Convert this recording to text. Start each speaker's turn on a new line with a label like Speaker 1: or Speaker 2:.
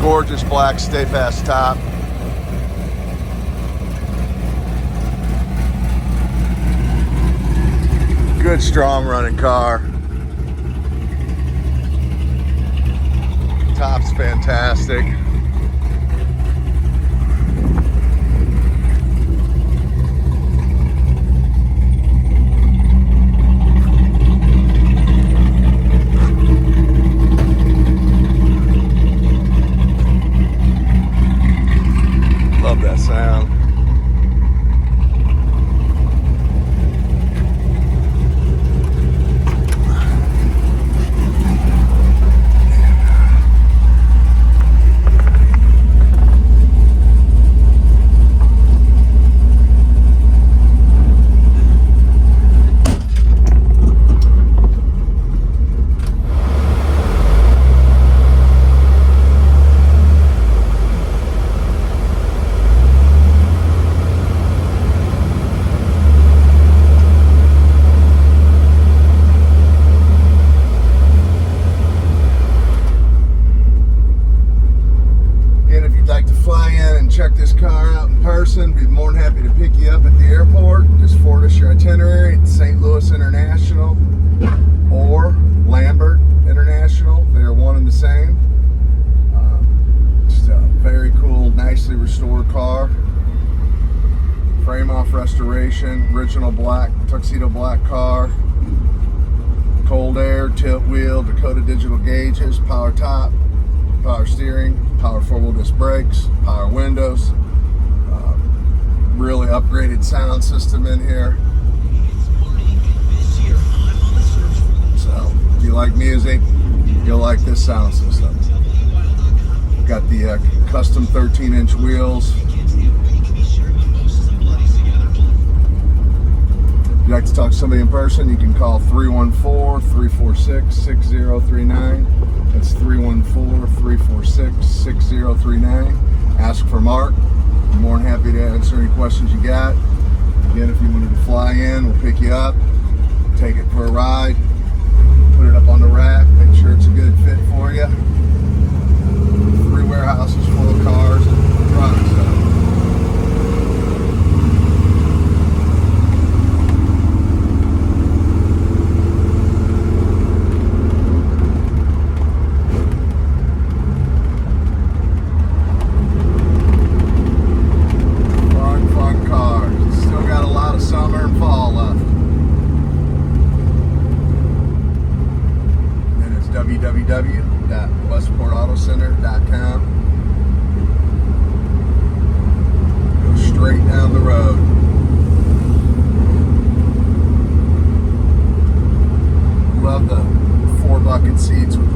Speaker 1: Gorgeous black stay fast top. Good strong running car. Top's fantastic. Love that sound. Check this car out in person. Be more than happy to pick you up at the airport. Just forward us your itinerary at St. Louis International or Lambert International. They're one and the same. Just a very cool, nicely restored car. Frame off restoration, original black, tuxedo black car. Cold air, tilt wheel, Dakota digital gauges, power top, power steering, power four-wheel disc brakes, power windows, really upgraded sound system in here. So if you like music, you'll like this sound system. Got the custom 13-inch wheels. If you'd like to talk to somebody in person, you can call 314-346-6039. That's 314-346-6039. Ask for Mark. I'm more than happy to answer any questions you got. Again, if you wanted to fly in, we'll pick you up, take it for a ride, put it up on the rack, make sure it's a good fit for you. 3 warehouses full of cars and trucks. www.westportautocenter.com. Go straight down the road. Love the 4 bucket seats with